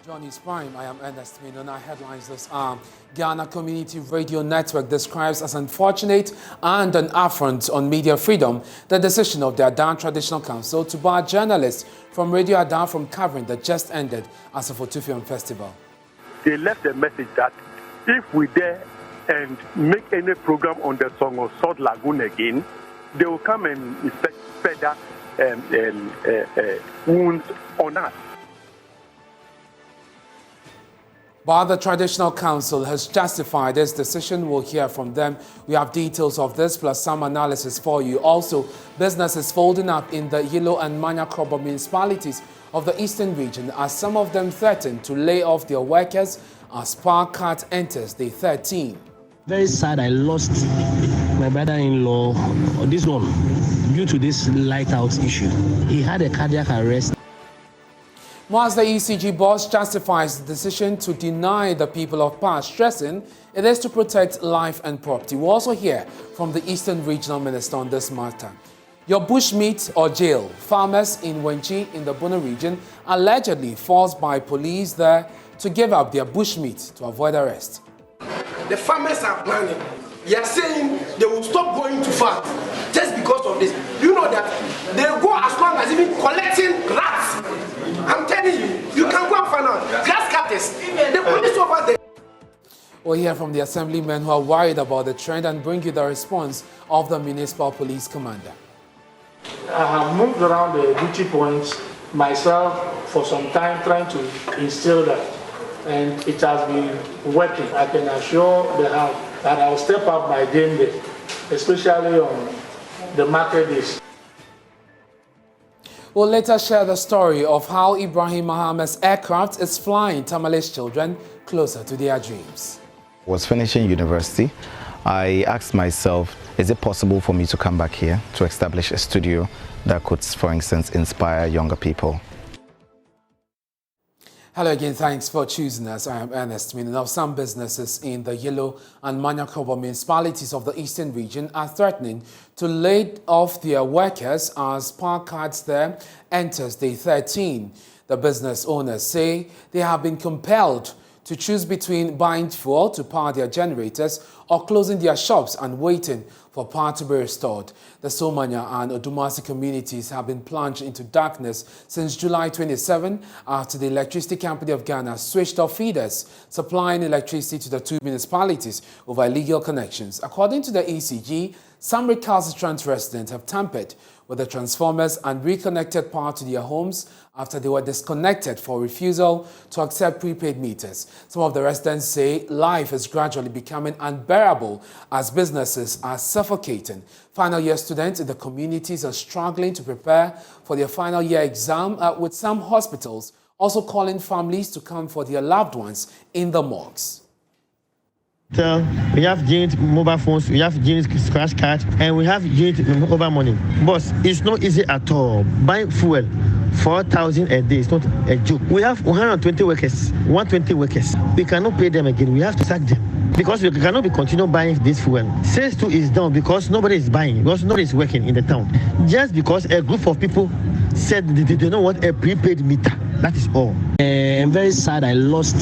Johnny's Prime. I am Ernest Kojo Manu. Headlines this arm. Ghana Community Radio Network describes as unfortunate and an affront on media freedom the decision of the Adan Traditional Council to bar journalists from Radio Adan from covering the just ended Asafotufiam Festival. They left a message that if we dare and make any program on the song of Salt Lagoon again, they will come and inflict further wounds on us. But the Traditional Council has justified this decision. We'll hear from them. We have details of this plus some analysis for you. Also, businesses folding up in the Yilo and Manya Krobo municipalities of the eastern region as some of them threaten to lay off their workers as Power Cut enters day 13. Very sad, I lost my brother-in-law, this one, due to this light-out issue. He had a cardiac arrest. Whilst the ECG boss justifies the decision to deny the people of Power, stressing it is to protect life and property. We'll also hear from the Eastern Regional Minister on this matter. Your bushmeat or jail. Farmers in Wenchi in the Bono region allegedly forced by police there to give up their bushmeat to avoid arrest. The farmers are planning. They are saying they will stop going to farm just because of this. You know that they go as long as even collecting rats. I'm telling you, you can go and find out. Grass cutters, the police over there. We'll hear from the assemblymen who are worried about the trend and bring you the response of the municipal police commander. I have moved around the duty points myself for some time trying to instill that. And it has been working. I can assure the House that I will step up my game day, especially on the market days. We'll later share the story of how Ibrahim Mohammed's aircraft is flying Tamale's children closer to their dreams. I was finishing university. I asked myself, is it possible for me to come back here to establish a studio that could, for instance, inspire younger people? Hello again, thanks for choosing us. I am Ernest Kojo Manu. Now, some businesses in the Yilo and Manya Krobo municipalities of the eastern region are threatening to lay off their workers as Power Cuts there enters day 13. The business owners say they have been compelled to choose between buying fuel to power their generators or closing their shops and waiting for power to be restored. The Somanya and Odumasi communities have been plunged into darkness since July 27 after the Electricity Company of Ghana switched off feeders supplying electricity to the two municipalities over illegal connections. According to the ECG, some recalcitrant residents have tampered with the transformers and reconnected power to their homes after they were disconnected for refusal to accept prepaid meters. Some of the residents say life is gradually becoming unbearable as businesses are suffocating. Final year students in the communities are struggling to prepare for their final year exam, with some hospitals also calling families to come for their loved ones in the morgues. We have giant mobile phones, we have giant scratch cards, and we have giant mobile money. Boss, it's not easy at all. Buying fuel, 4,000 a day, it's not a joke. We have 120 workers, 120 workers. We cannot pay them again. We have to sack them because we cannot be continue buying this fuel. Sales too is down because nobody is buying, because nobody is working in the town. Just because a group of people said they don't want a prepaid meter. That is all. I'm very sad, I lost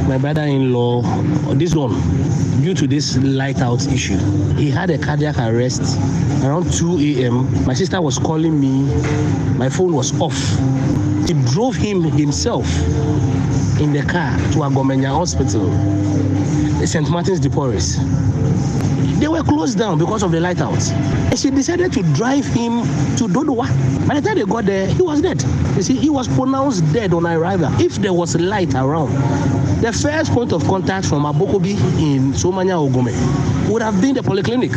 my brother-in-law, this one, due to this light-out issue. He had a cardiac arrest around 2 a.m. My sister was calling me. My phone was off. He drove himself in the car to Agomenya Hospital, St. Martin's de Porres. They were closed down because of the light out. And she decided to drive him to Dodowa. By the time they got there, he was dead. You see, he was pronounced dead on arrival. If there was light around, the first point of contact from Abokobi in Somanya Ogome would have been the polyclinic.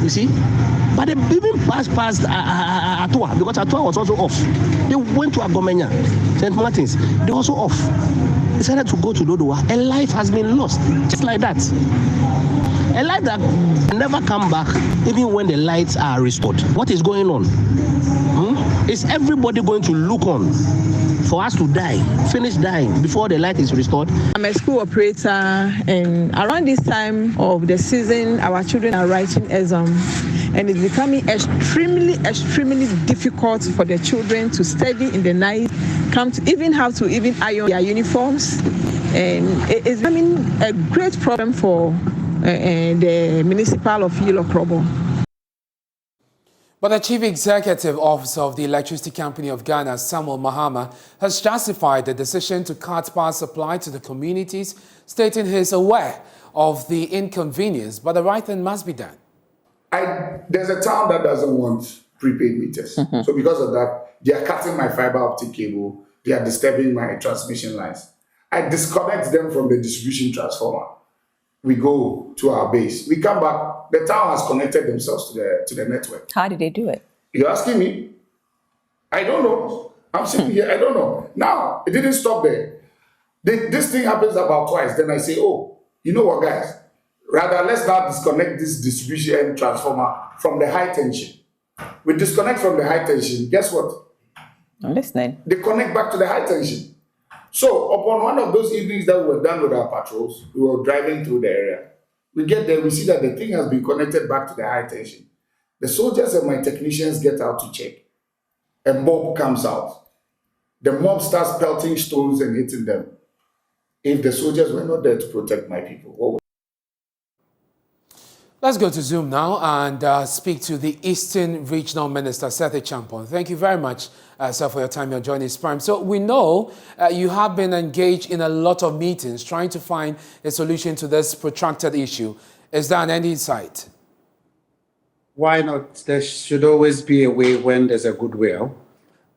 You see? But they even passed Atua, because Atua was also off. They went to Agomenya, St. Martin's. They were also off. They decided to go to Dodowa. A life has been lost, just like that. A light that never come back even when the lights are restored. What is going on? Is everybody going to look on for us to die, finish dying before the light is restored? I'm a school operator, and around this time of the season, our children are writing exam, and it's becoming extremely difficult for the children to study in the night come to even have to even iron their uniforms. And it's becoming a great problem for the municipal of Yilo Krobo. But the Chief Executive Officer of the Electricity Company of Ghana, Samuel Mahama, has justified the decision to cut power supply to the communities, stating he is aware of the inconvenience, but the right thing must be done. There's a town that doesn't want prepaid meters. So because of that, they are cutting my fiber optic cable, they are disturbing my transmission lines. I disconnect them from the distribution transformer. We go to our base. We come back. The town has connected themselves to the network. How did they do it? You're asking me? I don't know. I'm sitting here. I don't know. Now, it didn't stop there. This thing happens about twice. Then I say, oh, you know what, guys? Rather, let's now disconnect this distribution transformer from the high tension. We disconnect from the high tension. Guess what? I'm listening. They connect back to the high tension. So upon one of those evenings that we were done with our patrols, we were driving through the area. We get there, we see that the thing has been connected back to the high tension. The soldiers and my technicians get out to check. A mob comes out. The mob starts pelting stones and hitting them. If the soldiers were not there to protect my people, what would... Let's go to Zoom now and speak to the Eastern Regional Minister, Seth Champon. Thank you very much, sir, for your time you're joining us. Prime. So we know you have been engaged in a lot of meetings trying to find a solution to this protracted issue. Is there an end in sight? Why not? There should always be a way when there's a goodwill.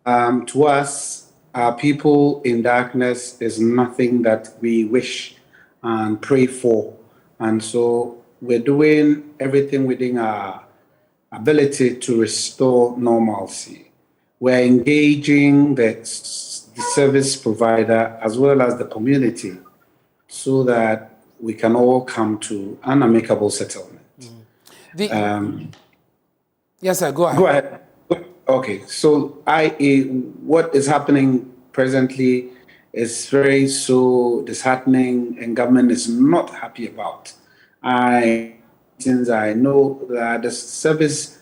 To us, our people in darkness is nothing that we wish and pray for. And so we're doing everything within our ability to restore normalcy. We're engaging the service provider as well as the community so that we can all come to an amicable settlement. Yes, sir, go ahead. Go ahead. Okay, so what is happening presently is very so disheartening and government is not happy about. Since I know that the service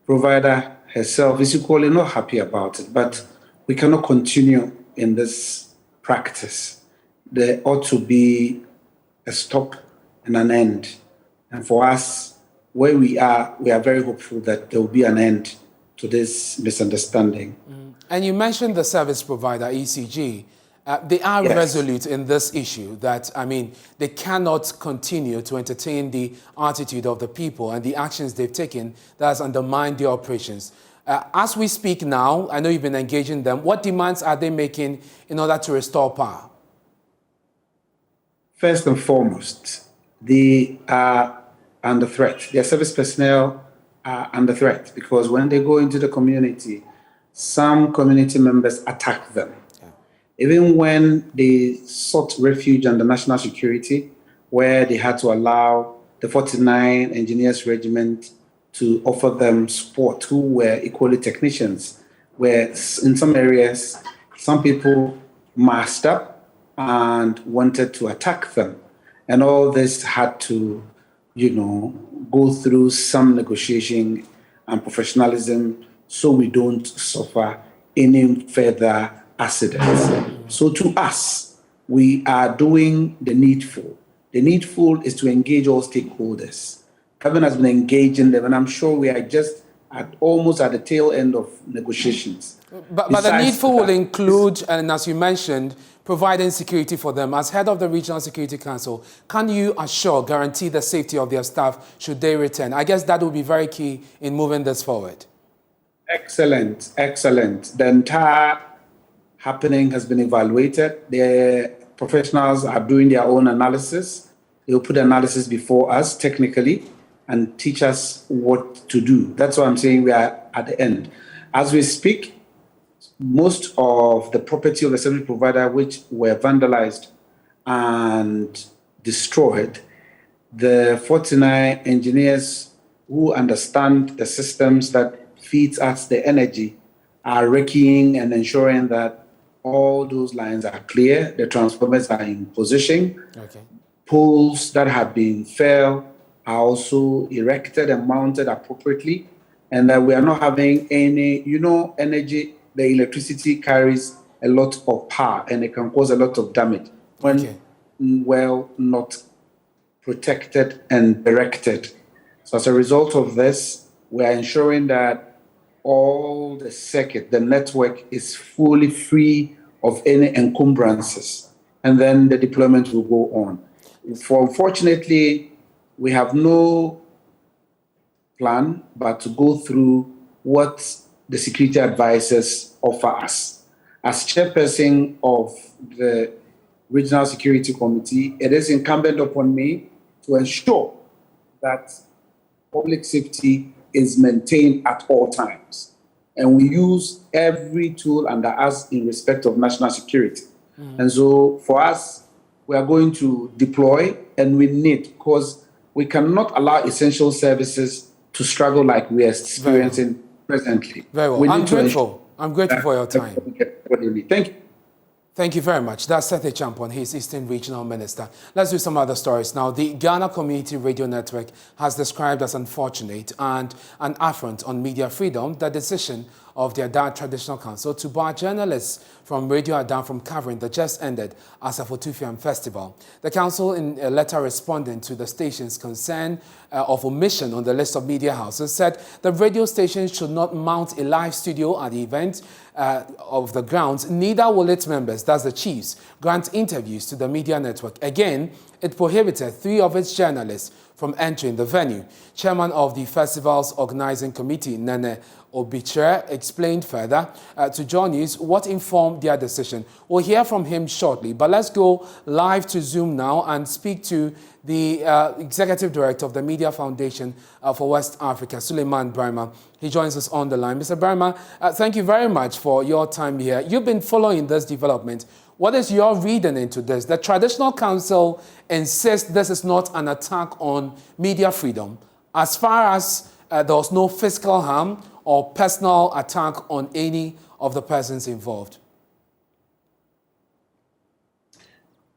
provider herself is equally not happy about it, but we cannot continue in this practice. There ought to be a stop and an end. And for us, where we are very hopeful that there will be an end to this misunderstanding. And you mentioned the service provider, ECG. They are resolute in this issue that, they cannot continue to entertain the attitude of the people and the actions they've taken that has undermined their operations. As we speak now, I know you've been engaging them. What demands are they making in order to restore power? First and foremost, they are under threat. Their service personnel are under threat because when they go into the community, some community members attack them. Even when they sought refuge under national security, where they had to allow the 49 Engineers Regiment to offer them support, who were equally technicians, where in some areas, some people masked up and wanted to attack them. And all this had to, go through some negotiation and professionalism so we don't suffer any further accidents. So to us, we are doing the needful. The needful is to engage all stakeholders. Government has been engaging them, and I'm sure we are just almost at the tail end of negotiations. But the needful will include, and as you mentioned, providing security for them. As head of the Regional Security Council, can you guarantee the safety of their staff should they return? I guess that will be very key in moving this forward. Excellent, excellent. The entire happening has been evaluated. The professionals are doing their own analysis. They will put the analysis before us technically and teach us what to do. That's why I'm saying we are at the end. As we speak, most of the property of the service provider which were vandalized and destroyed, the 49 engineers who understand the systems that feeds us the energy are raking and ensuring that all those lines are clear, the transformers are in position, poles that have been fell are also erected and mounted appropriately, and that we are not having any, energy, the electricity carries a lot of power and it can cause a lot of damage when not protected and directed. So as a result of this, we are ensuring that all the circuit, the network is fully free of any encumbrances, and then the deployment will go on. Unfortunately, we have no plan but to go through what the security advisors offer us. As chairperson of the Regional Security Committee, it is incumbent upon me to ensure that public safety is maintained at all times. And we use every tool under us in respect of national security. And so for us, we are going to deploy, and we need, because we cannot allow essential services to struggle like we are experiencing presently. Very well. I'm grateful for your time. Thank you. Thank you very much. That's Seth Champon. He's Eastern Regional Minister. Let's do some other stories now. The Ghana Community Radio Network has described as unfortunate and an affront on media freedom the decision of the Ada Traditional Council to bar journalists from Radio Ada from covering the just-ended Asafotufiam Festival. The council, in a letter responding to the station's concern of omission on the list of media houses, said the radio station should not mount a live studio at the event of the grounds. Neither will its members, that's the chiefs, grant interviews to the media network. Again, it prohibited 3 of its journalists from entering the venue. Chairman of the festival's organizing committee, Nene Obichre, explained further to John News what informed their decision. We'll hear from him shortly, but let's go live to Zoom now and speak to the Executive Director of the Media Foundation for West Africa, Suleiman Brahma. He joins us on the line. Mr. Brahma, thank you very much for your time here. You've been following this development. What is your reading into this? The Traditional Council insists this is not an attack on media freedom, as far as there was no physical harm or personal attack on any of the persons involved.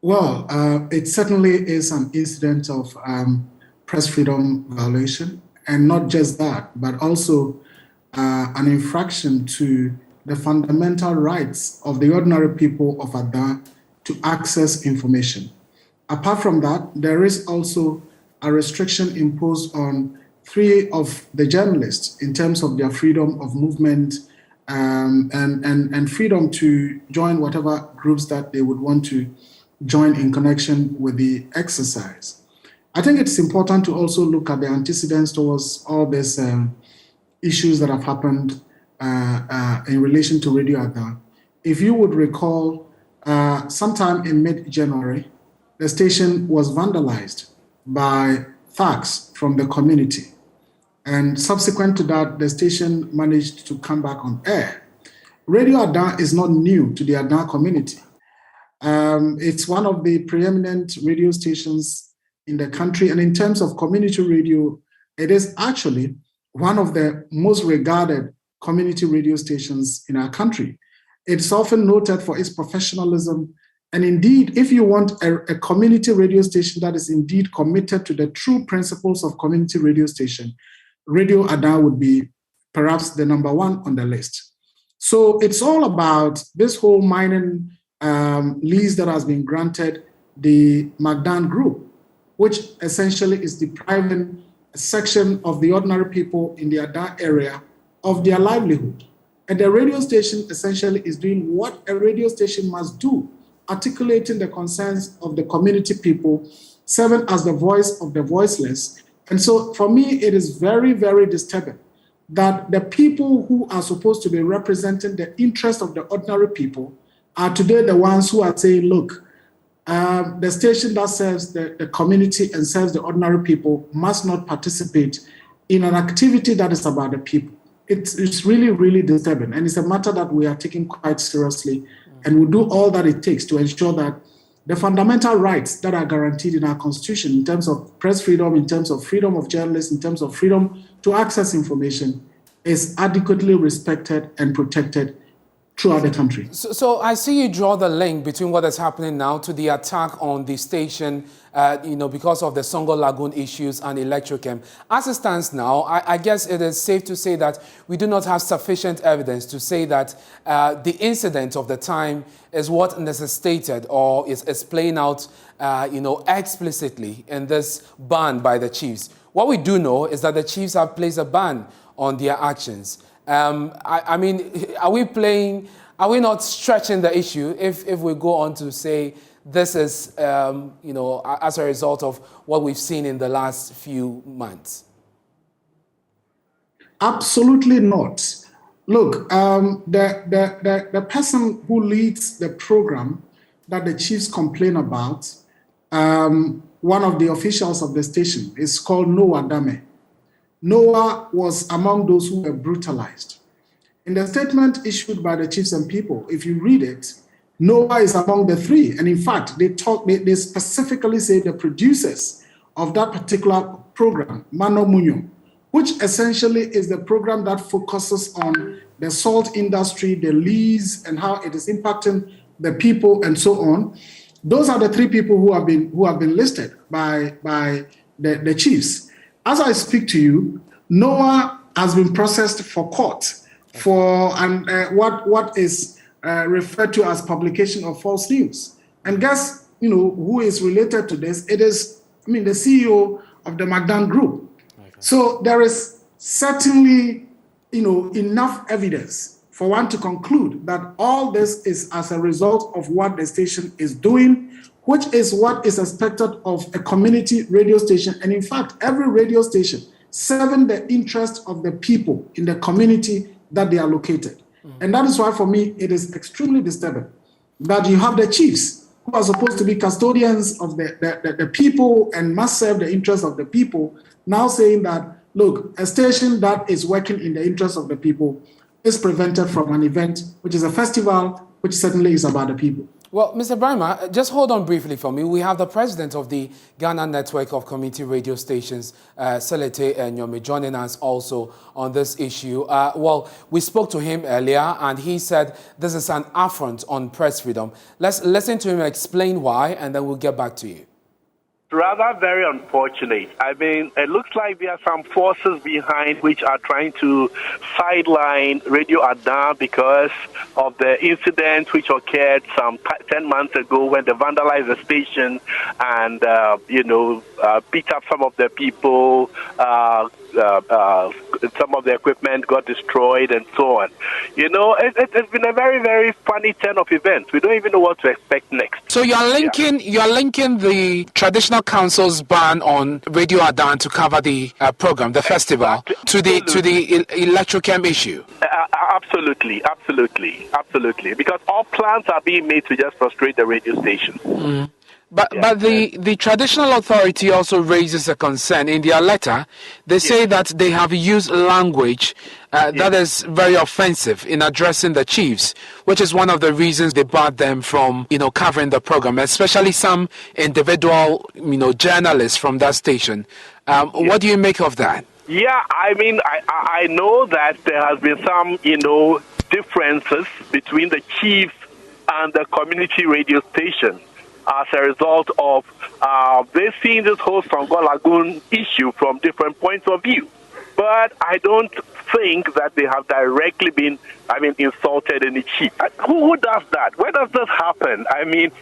Well, it certainly is an incident of press freedom violation, and not just that, but also an infraction to the fundamental rights of the ordinary people of Ada to access information. Apart from that, there is also a restriction imposed on 3 of the journalists in terms of their freedom of movement and freedom to join whatever groups that they would want to join in connection with the exercise. I think it's important to also look at the antecedents towards all these issues that have happened in relation to Radio Ada. If you would recall, sometime in mid-January, the station was vandalized by thugs from the community. And subsequent to that, the station managed to come back on air. Radio Ada is not new to the Ada community. It's one of the preeminent radio stations in the country. And in terms of community radio, it is actually one of the most regarded community radio stations in our country. It's often noted for its professionalism. And indeed, if you want a community radio station that is indeed committed to the true principles of community radio station, Radio Ada would be perhaps the number 1 on the list. So it's all about this whole mining lease that has been granted the Magdan Group, which essentially is depriving a section of the ordinary people in the Ada area of their livelihood. And the radio station essentially is doing what a radio station must do, articulating the concerns of the community people, serving as the voice of the voiceless. And so for me, it is very, very disturbing that the people who are supposed to be representing the interest of the ordinary people are today the ones who are saying, look, the station that serves the community and serves the ordinary people must not participate in an activity that is about the people. It's really, really disturbing. And it's a matter that we are taking quite seriously. And we'll do all that it takes to ensure that the fundamental rights that are guaranteed in our Constitution in terms of press freedom, in terms of freedom of journalists, in terms of freedom to access information is adequately respected and protected throughout the country. So I see you draw the link between what is happening now to the attack on the station, because of the Songo Lagoon issues and Electrochem. As it stands now, I guess it is safe to say that we do not have sufficient evidence to say that the incident of the time is what necessitated or is playing out, explicitly in this ban by the chiefs. What we do know is that the chiefs have placed a ban on their actions. I mean, are we not stretching the issue if we go on to say this is, as a result of what we've seen in the last few months? Absolutely not. Look, the person who leads the program that the chiefs complain about, one of the officials of the station, is called Noah Dame. Noah was among those who were brutalized. In the statement issued by the chiefs and people, if you read it, Noah is among the three. And in fact, they specifically say the producers of that particular program, Mano Munyo, which essentially is the program that focuses on the salt industry, the lease, and how it is impacting the people and so on. Those are the three people who have been listed by the chiefs. As I speak to you, Noah has been processed for court for what is referred to as publication of false news. And guess, who is related to this? It is, the CEO of the Magdan Group. Okay. So there is certainly, enough evidence for one to conclude that all this is as a result of what the station is doing, which is what is expected of a community radio station. And in fact, every radio station serving the interest of the people in the community that they are located. Mm-hmm. And that is why, for me, it is extremely disturbing that you have the chiefs who are supposed to be custodians of the people and must serve the interests of the people, now saying that, look, a station that is working in the interest of the people is prevented from an event, which is a festival, which certainly is about the people. Well, Mr. Brima, just hold on briefly for me. We have the president of the Ghana Network of Community Radio Stations, Selete Nyomi, joining us also on this issue. We spoke to him earlier, and he said this is an affront on press freedom. Let's listen to him explain why, and then we'll get back to you. Rather very unfortunate. It looks like there are some forces behind which are trying to sideline Radio Adan because of the incident which occurred some 10 months ago when they vandalized the station and, beat up some of the people, some of the equipment got destroyed and so on. It's been a very, very funny turn of events. We don't even know what to expect next. So you're linking the traditional council's ban on Radio Adan to cover the program, the festival, to the Electrochem issue. Absolutely. Because all plans are being made to just frustrate the radio station. Mm. But the traditional authority also raises a concern. In their letter, they say that they have used language that is very offensive in addressing the chiefs, which is one of the reasons they barred them from, covering the program, especially some individual, journalists from that station. What do you make of that? Yeah, I know that there has been some, differences between the chiefs and the community radio station as a result of they seeing this whole Songo Lagoon issue from different points of view. But I don't think that they have directly been, insulted any chief. Who does that? Where does this happen?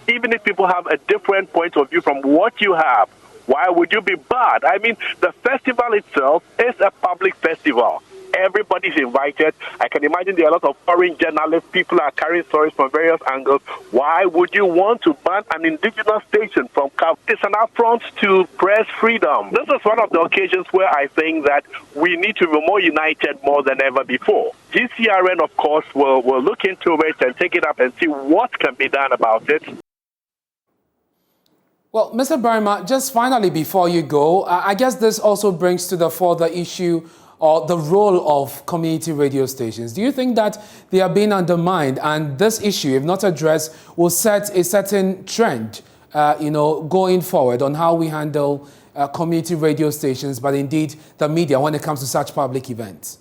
Even if people have a different point of view from what you have, why would you be bad? The festival itself is a public festival. Everybody's invited. I can imagine there are a lot of foreign journalists. People are carrying stories from various angles. Why would you want to ban an indigenous station from Cap? It's an affront to press freedom. This is one of the occasions where I think that we need to be more united more than ever before. GCRN, of course, will look into it and take it up and see what can be done about it. Well, Mr. Brima, just finally before you go, I guess this also brings to the fore the issue or the role of community radio stations. Do you think that they are being undermined, and this issue, if not addressed, will set a certain trend, going forward on how we handle community radio stations, but indeed the media when it comes to such public events?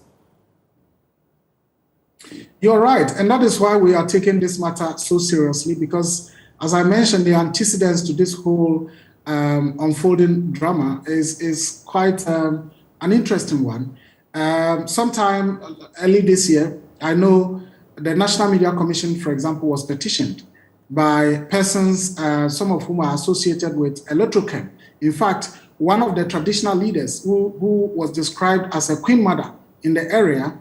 You're right, and that is why we are taking this matter so seriously, because, as I mentioned, the antecedents to this whole unfolding drama is quite an interesting one. Sometime early this year, I know the National Media Commission, for example, was petitioned by persons, some of whom are associated with Electrochem. In fact, one of the traditional leaders who was described as a queen mother in the area,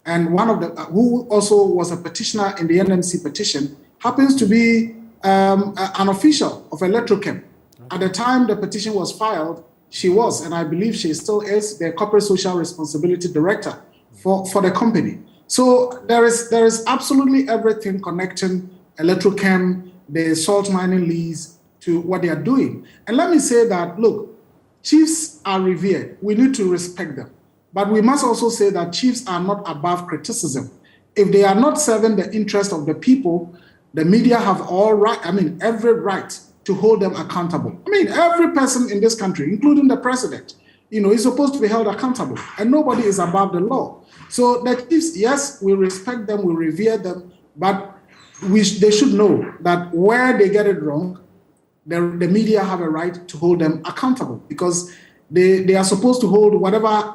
and one of the who also was a petitioner in the NMC petition, happens to be an official of Electrochem. At the time the petition was filed, she was, and I believe she still is, the corporate social responsibility director for the company. So there is absolutely everything connecting Electrochem, the salt mining lease, to what they are doing. And let me say that, look, chiefs are revered. We need to respect them. But we must also say that chiefs are not above criticism. If they are not serving the interest of the people, the media have every right to hold them accountable. Every person in this country, including the president, is supposed to be held accountable, and nobody is above the law. So the chiefs, yes, we respect them, we revere them, but they should know that where they get it wrong, the media have a right to hold them accountable, because they are supposed to hold whatever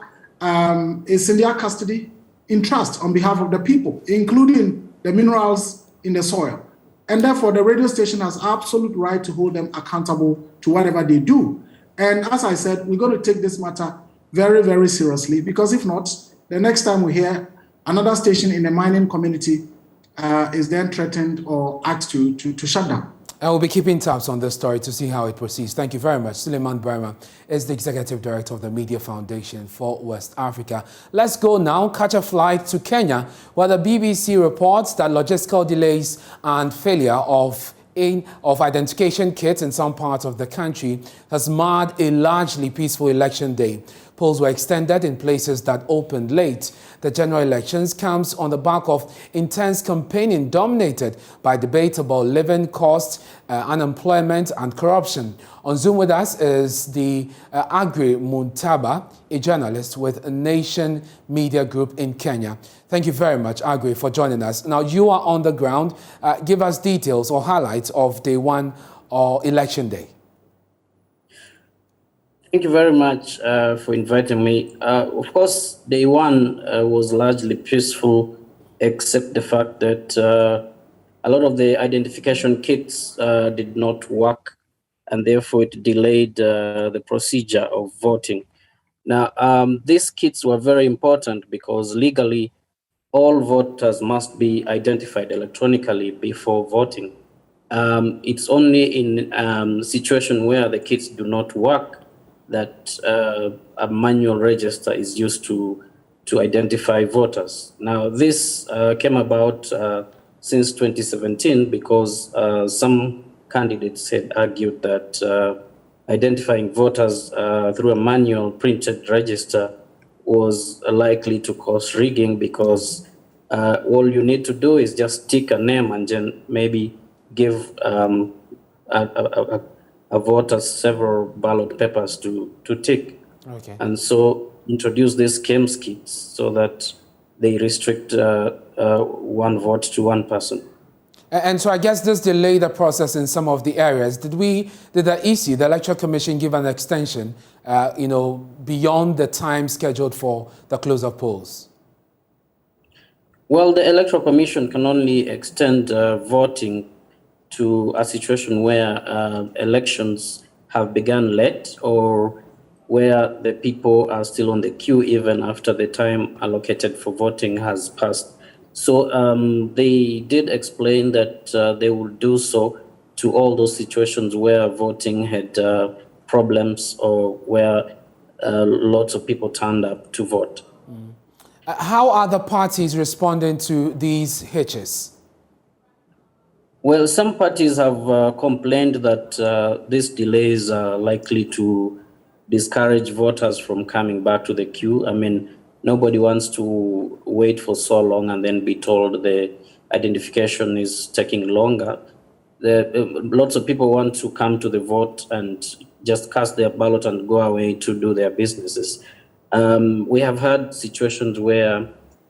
is in their custody in trust on behalf of the people, including the minerals in the soil. And therefore, the radio station has absolute right to hold them accountable to whatever they do. And as I said, we're going to take this matter very, very seriously, because if not, the next time we hear another station in the mining community is then threatened or asked to shut down. And we'll be keeping tabs on this story to see how it proceeds. Thank you very much. Suleiman Burma is the Executive Director of the Media Foundation for West Africa. Let's go now, catch a flight to Kenya, where the BBC reports that logistical delays and failure of identification kits in some parts of the country has marred a largely peaceful election day. Polls were extended in places that opened late. The general elections comes on the back of intense campaigning dominated by debate about living costs, unemployment and corruption. On Zoom with us is the Agri Muntaba, a journalist with a Nation Media Group in Kenya. Thank you very much, Agri, for joining us. Now, you are on the ground. Give us details or highlights of day one or election day. Thank you very much for inviting me. Of course, day one was largely peaceful, except the fact that a lot of the identification kits did not work, and therefore it delayed the procedure of voting. Now, these kits were very important because legally, all voters must be identified electronically before voting. It's only in situation where the kits do not work that a manual register is used to identify voters. Now, this came about since 2017 because some candidates had argued that identifying voters through a manual printed register was likely to cause rigging, because all you need to do is just tick a name and then maybe give a voter several ballot papers to tick. Okay. And so introduce these KEMS kits so that they restrict one vote to one person. And so I guess this delayed the process in some of the areas. Did the EC, the Electoral Commission, give an extension, beyond the time scheduled for the close of polls? Well, the Electoral Commission can only extend voting to a situation where elections have begun late, or where the people are still on the queue even after the time allocated for voting has passed. So they did explain that they will do so to all those situations where voting had problems, or where lots of people turned up to vote. How are the parties responding to these hitches? Well, some parties have complained that these delays are likely to discourage voters from coming back to the queue. I mean, nobody wants to wait for so long and then be told the identification is taking longer. Lots of people want to come to the vote and just cast their ballot and go away to do their businesses. We have had situations where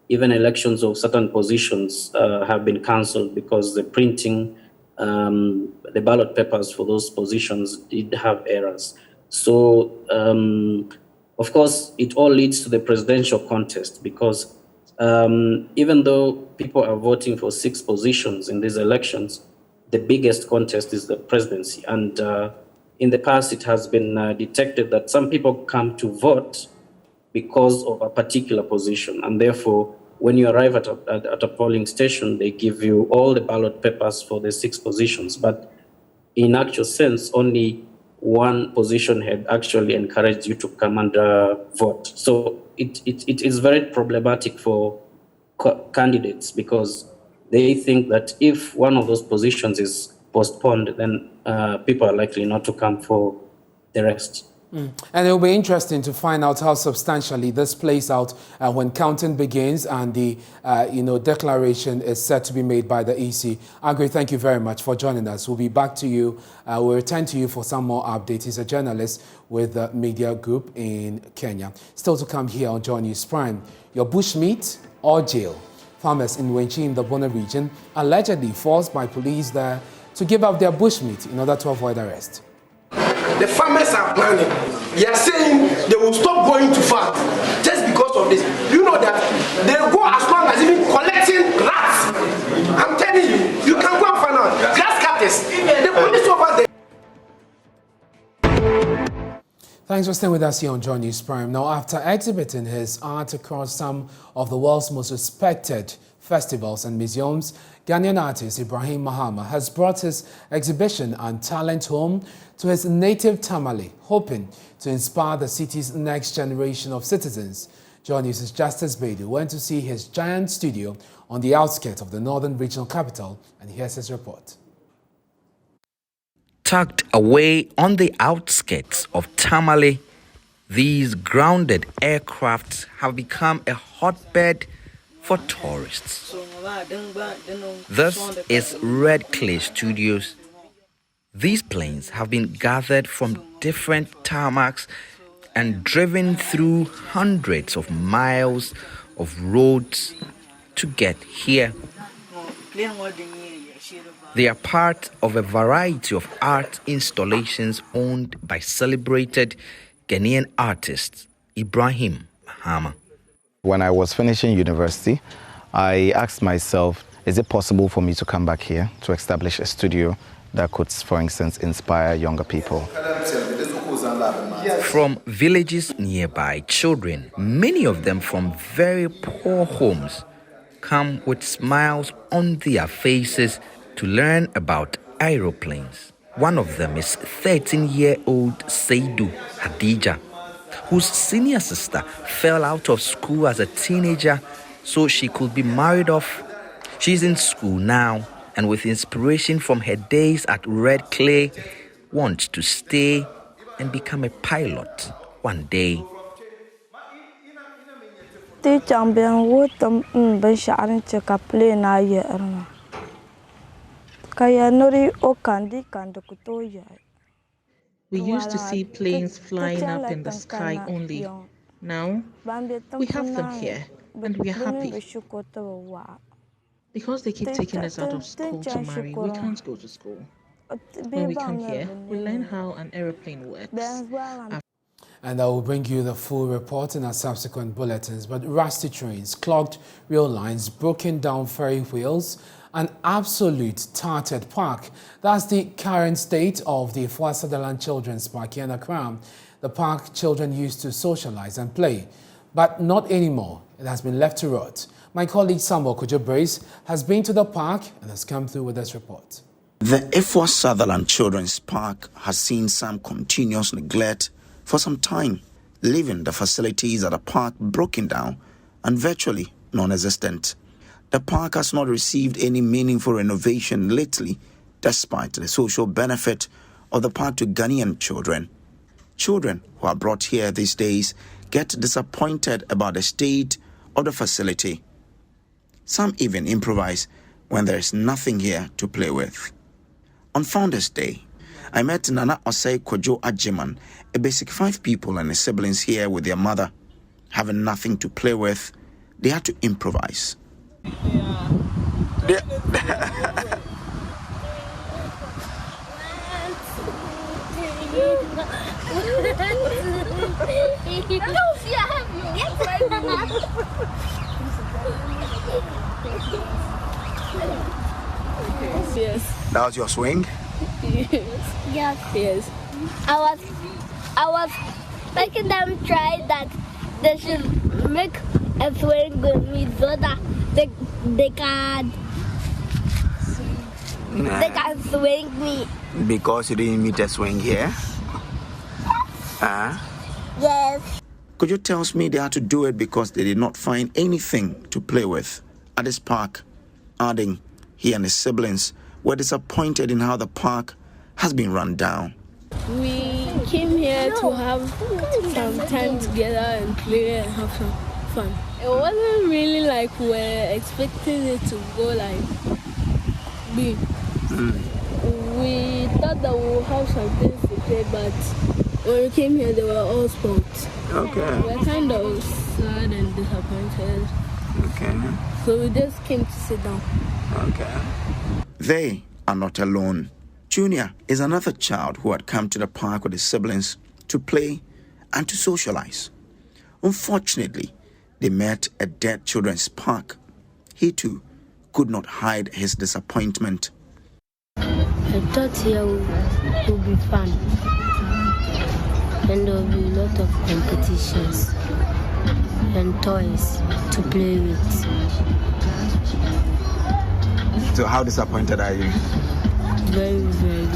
even elections of certain positions have been cancelled because the printing, the ballot papers for those positions did have errors. So, of course, it all leads to the presidential contest because even though people are voting for 6 positions in these elections, the biggest contest is the presidency. And in the past, it has been detected that some people come to vote because of a particular position. And therefore, when you arrive at a polling station, they give you all the ballot papers for the 6 positions. But in actual sense, only one position had actually encouraged you to come and vote. So it is very problematic for candidates because they think that if one of those positions is postponed, then people are likely not to come for the rest. And it will be interesting to find out how substantially this plays out when counting begins and the declaration is set to be made by the EC. Agri, thank you very much for joining us. We'll be back to you. We'll return to you for some more updates. He's a journalist with the media group in Kenya. Still to come here on Joy News Prime. Your bushmeat or jail. Farmers in Wenchi in the Bono region allegedly forced by police there to give up their bushmeat in order to avoid arrest. The farmers are planning. They are saying they will stop going to farm just because of this. You know that they go as long as even collecting rats. I'm telling you, you can go and find out. Grass cutters. The police over there. Thanks for staying with us here on Joy News Prime. Now, after exhibiting his art across some of the world's most respected festivals and museums, Ghanaian artist Ibrahim Mahama has brought his exhibition and talent home to his native Tamale, hoping to inspire the city's next generation of citizens. Joy News' Justice Bedu went to see his giant studio on the outskirts of the northern regional capital, and here's his report. Tucked away on the outskirts of Tamale, these grounded aircrafts have become a hotbed for tourists. This is Red Clay Studios. These planes have been gathered from different tarmacs and driven through hundreds of miles of roads to get here. They are part of a variety of art installations owned by celebrated Ghanaian artist Ibrahim Mahama. When I was finishing university, I asked myself, is it possible for me to come back here to establish a studio that could, for instance, inspire younger people? From villages nearby, children, many of them from very poor homes, come with smiles on their faces to learn about aeroplanes. One of them is 13-year-old Seidu Hadija, whose senior sister fell out of school as a teenager so she could be married off. She's in school now and with inspiration from her days at Red Clay, wants to stay and become a pilot one day. We used to see planes flying up in the sky only. Now, we have them here, and we are happy. Because they keep taking us out of school to marry, we can't go to school. When we come here, we learn how an aeroplane works. And I will bring you the full report in our subsequent bulletins. But rusty trains, clogged rail lines, broken down ferry wheels, an absolute tattered park. That's the current state of the Afua Sutherland Children's Park here in Accra. The park children used to socialize and play, but not anymore. It has been left to rot. My colleague Ernest Kojo Manu has been to the park and has come through with this report. The Afua Sutherland Children's Park has seen some continuous neglect for some time, leaving the facilities at the park broken down and virtually non-existent. The park has not received any meaningful renovation lately, despite the social benefit of the park to Ghanaian children. Children who are brought here these days get disappointed about the state of the facility. Some even improvise when there is nothing here to play with. On Founders Day, I met Nana Osei Kojo Ajiman, a basic 5 people and his siblings here with their mother, having nothing to play with they had to improvise. Yes. That was your swing? Yes. Yes. I was making them try that they should make a swing with me so that they can swing me. Because you didn't meet a swing here? Yes. Kojo tells me they had to do it because they did not find anything to play with at this park, adding he and his siblings were disappointed in how the park has been run down. We came here to have some time together and play and have some fun. It wasn't really like we were expecting it to go like big. We thought that we would have some things to play, but when we came here, they were all sports. Okay. We were kind of sad and disappointed. Okay. So we just came to sit down. Okay. They are not alone. Junior is another child who had come to the park with his siblings to play and to socialize. Unfortunately, they met a dead children's park. He too could not hide his disappointment. I thought here would be fun. And there will be a lot of competitions and toys to play with. So how disappointed are you? Very, very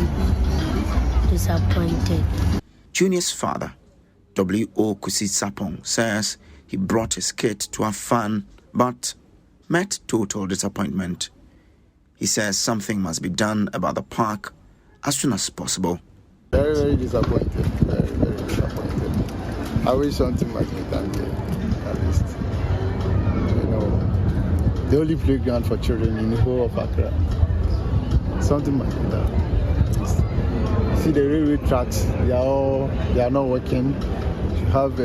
disappointed. Junior's father, W.O. Kusi Sapong, says he brought his kid to have fun, but met total disappointment. He says something must be done about the park as soon as possible. Very, very disappointed. Very, very disappointed. I wish something must be done here, at least. You know, the only playground for children in the whole of Accra. Something must be done. See the railway tracks, they are not working. You have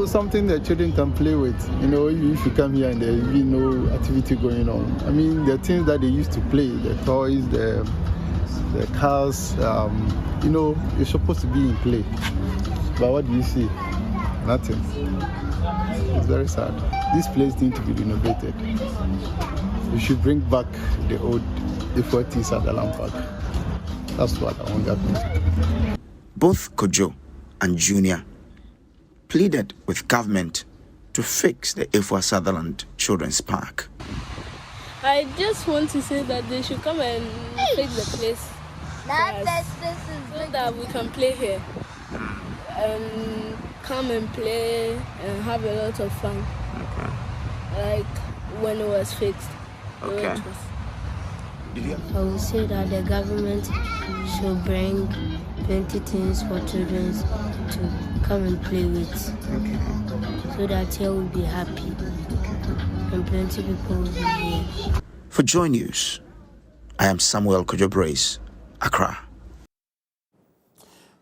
something that children can play with. You know, if you come here and there will be no activity going on. I mean, the things that they used to play, the toys, the cars, you're supposed to be in play. But what do you see? Nothing. It's very sad. This place needs to be renovated. We should bring back the old F40s at the Land Park. That's what I want to happen. Both Kojo and Junior pleaded with government to fix the Efua Sutherland Children's Park. I just want to say that they should come and fix the place so that we can play here and come and play and have a lot of fun. Okay. Like when it was fixed. Okay. I would say that the government should bring 20 things for children to come and play with. Okay. So that here will be happy and plenty people will be here. For Joy News, I am Samuel Kojo Brace, Accra.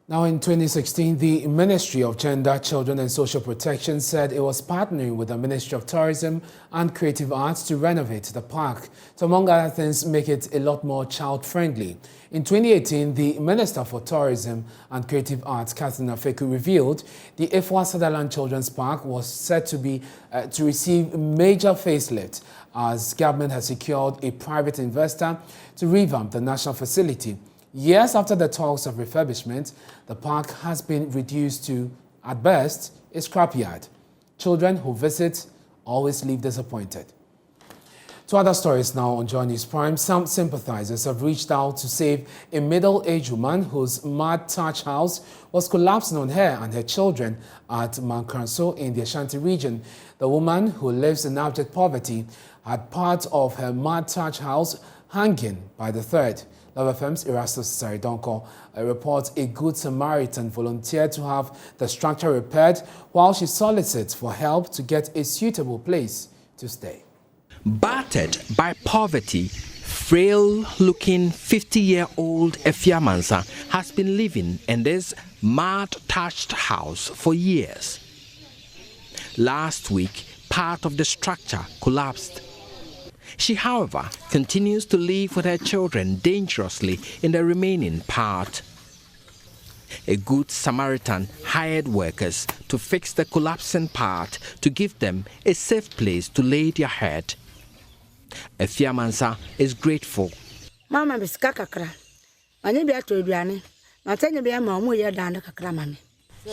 Now, in 2016, the Ministry of Gender, Children and Social Protection said it was partnering with the Ministry of Tourism and Creative Arts to renovate the park, to, among other things, make it a lot more child-friendly. In 2018, the Minister for Tourism and Creative Arts, Catherine Afeku, revealed the Efua Sutherland Children's Park was set to be to receive major facelift as government has secured a private investor to revamp the national facility. Years after the talks of refurbishment, the park has been reduced to, at best, a scrapyard. Children who visit always leave disappointed. To other stories now on Joy News Prime, some sympathizers have reached out to save a middle-aged woman whose mud thatch house was collapsing on her and her children at Mankranso in the Ashanti region. The woman, who lives in abject poverty, had part of her mud thatch house hanging by the thread. Love FM's Erastus Saridonko reports a Good Samaritan volunteered to have the structure repaired while she solicits for help to get a suitable place to stay. Battered by poverty, frail-looking 50-year-old Efia Mansa has been living in this mud-thatched house for years. Last week, part of the structure collapsed. She, however, continues to live with her children dangerously in the remaining part. A Good Samaritan hired workers to fix the collapsing part to give them a safe place to lay their head. Efiamansa is grateful. Mama biska kakra. Anye bia to aduane. Na tanya bia ma omo ye dan kakra mame.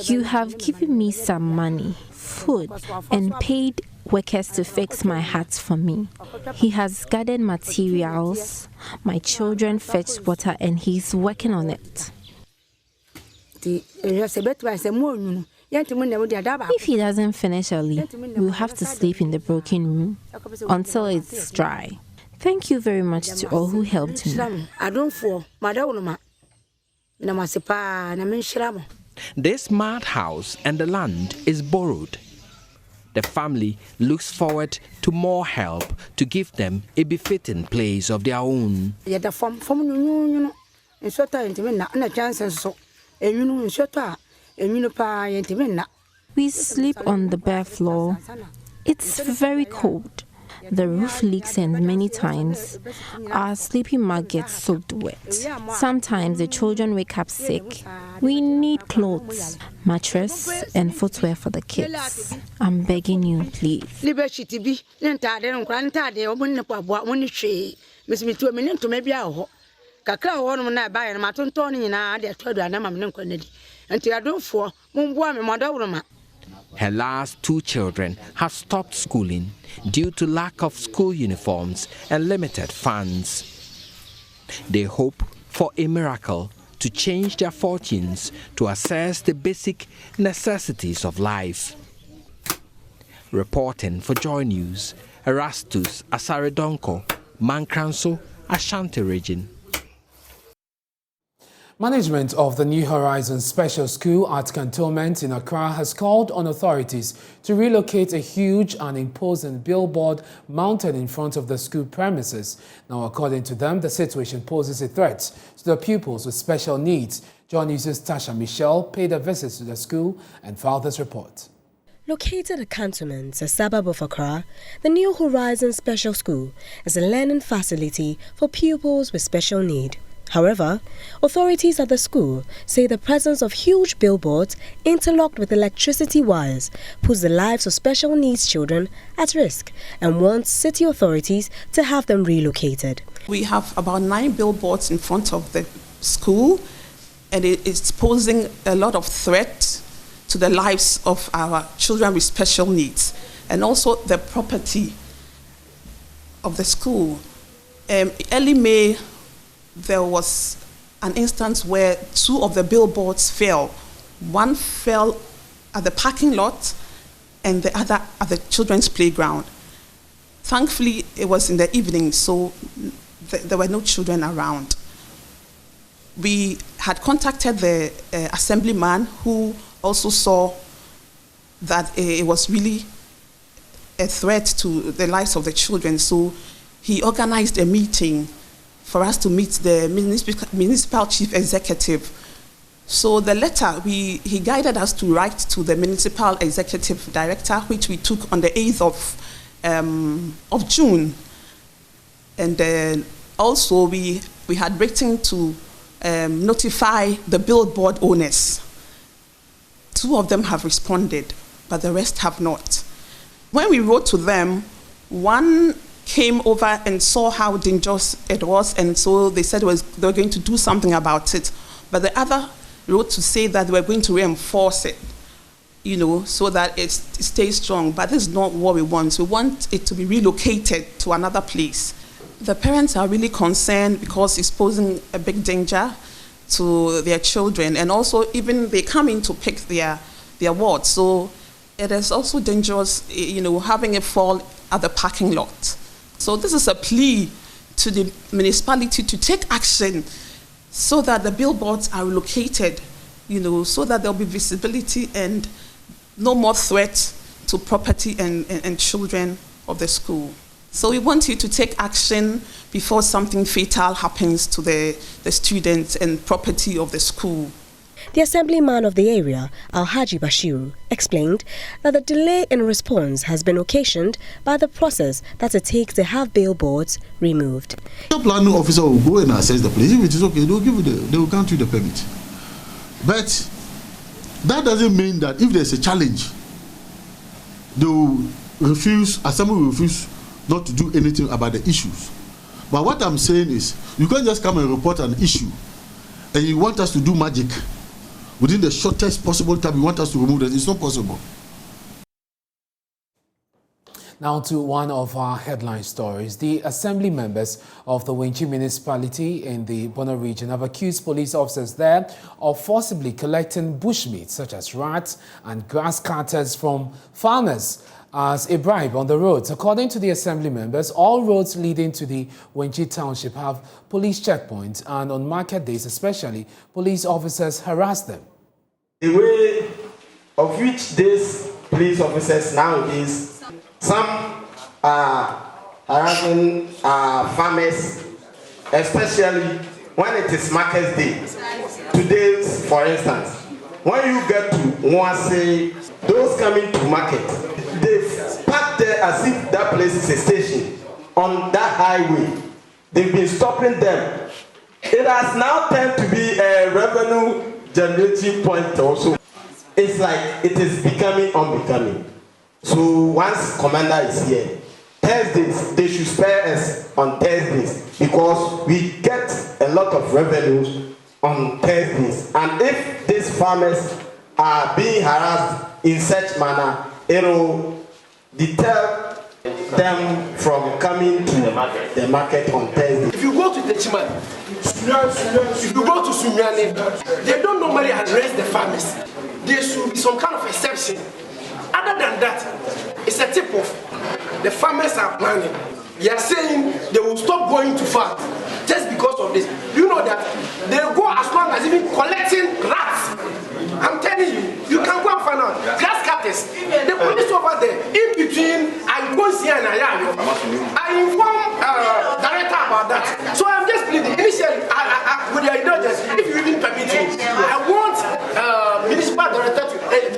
You have given me some money, food, and paid workers to fix my hut for me. He has gathered materials. My children fetched water and he's working on it. If he doesn't finish early, we'll have to sleep in the broken room until it's dry. Thank you very much to all who helped me. This mad house and the land is borrowed. The family looks forward to more help to give them a befitting place of their own. We sleep on the bare floor. It's very cold. The roof leaks and many times our sleeping mat gets soaked wet. Sometimes the children wake up sick. We need clothes, mattress and footwear for the kids. I'm begging you, please. Her last two children have stopped schooling due to lack of school uniforms and limited funds. They hope for a miracle to change their fortunes to assess the basic necessities of life. Reporting for Joy News, Erastus Asaredonko, Mankranso, Ashanti Region. Management of the New Horizons Special School at Cantonment in Accra has called on authorities to relocate a huge and imposing billboard mounted in front of the school premises. Now, according to them, the situation poses a threat to the pupils with special needs. John News' Tasha Michelle paid a visit to the school and filed this report. Located at Cantonment, a suburb of Accra, the New Horizons Special School is a learning facility for pupils with special need. However, authorities at the school say the presence of huge billboards interlocked with electricity wires puts the lives of special needs children at risk and wants city authorities to have them relocated. We have about 9 billboards in front of the school, and it's posing a lot of threat to the lives of our children with special needs and also the property of the school. Early May, there was an instance where 2 of the billboards fell. One fell at the parking lot and the other at the children's playground. Thankfully, it was in the evening, so there were no children around. We had contacted the assemblyman who also saw that it was really a threat to the lives of the children, so he organized a meeting for us to meet the municipal chief executive. So the letter, he guided us to write to the municipal executive director, which we took on the 8th of June. And then also we had written to notify the billboard owners. 2 of them have responded, but the rest have not. When we wrote to them, one came over and saw how dangerous it was, and so they said they were going to do something about it. But the other wrote to say that they were going to reinforce it, so that it stays strong. But this is not what we want. We want it to be relocated to another place. The parents are really concerned because it's posing a big danger to their children, and also even they come in to pick their wards. So it is also dangerous, having it fall at the parking lot. So this is a plea to the municipality to take action so that the billboards are relocated, so that there'll be visibility and no more threat to property and children of the school. So we want you to take action before something fatal happens to the students and property of the school. The assemblyman of the area, Alhaji Bashiru, explained that the delay in response has been occasioned by the process that it takes to have billboards removed. The planning officer will go and assess the place. If it is okay, they will grant you the permit. But that doesn't mean that if there's a challenge, they will refuse, assembly will refuse not to do anything about the issues. But what I'm saying is, you can't just come and report an issue and you want us to do magic within the shortest possible time. You want us to remove it. It's not possible. Now to one of our headline stories. The assembly members of the Wenchi municipality in the Bono region have accused police officers there of forcibly collecting bushmeat such as rats and grass cutters from farmers as a bribe on the roads. According to the assembly members, all roads leading to the Wenchi township have police checkpoints, and on market days especially, police officers harass them. The way of which these police officers nowadays, some are harassing farmers, especially when it is market day. Today, for instance, when you get to Mwase, those coming to market, they park there as if that place is a station on that highway. They've been stopping them. It has now turned to be a revenue generating point also. It's like it is becoming unbecoming. So once commander is here, Thursdays, they should spare us on Thursdays because we get a lot of revenues on Thursdays. And if these farmers are being harassed in such manner, it will deter them from coming to the market on Thursday. If you go to Techima, if you go to Sunyane, they don't normally address the farmers. There should be some kind of exception. Other than that, it's a tip-off. The farmers are planning. They are saying they will stop going to farm just because of this. You know that they go as long as even collecting rats. I'm telling you, you can go and find out. Grass cutters. The police over there, in between Igonsi and Ayayo. I informed director about that. So I'm just pleading. Initially, with your indulgence, if you even permit me, I want municipal director,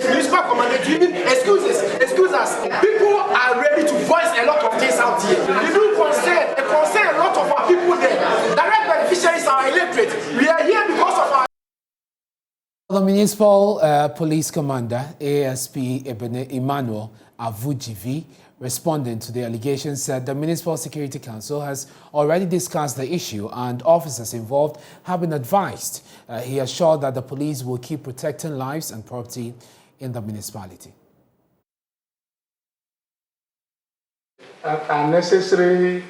municipal commander to even excuse us. People are ready to voice a lot of things out here. We do concern a lot of our people there. Direct beneficiaries are illiterate. We are here because of our. The municipal police commander, ASP Emmanuel Avujivi, responding to the allegations, said the Municipal Security Council has already discussed the issue and officers involved have been advised. He assured that the police will keep protecting lives and property in the municipality. Unnecessary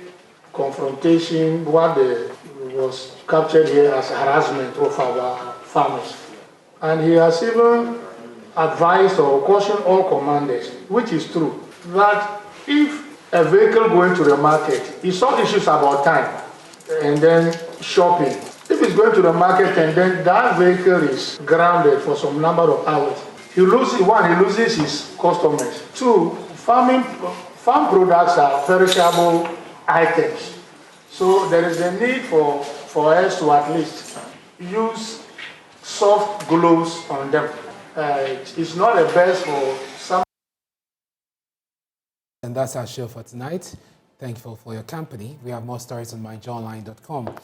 confrontation, what was captured here as harassment of our farmers. And he has even advised or cautioned all commanders, which is true, that if a vehicle going to the market, he saw issues about time and then shopping. If it's going to the market and then that vehicle is grounded for some number of hours, he loses his customers. Two, farm products are perishable items. So there is a need for us to at least use soft gloves on them. It's not the best for some. And that's our show for tonight. Thank you for your company. We have more stories on myjournline.com.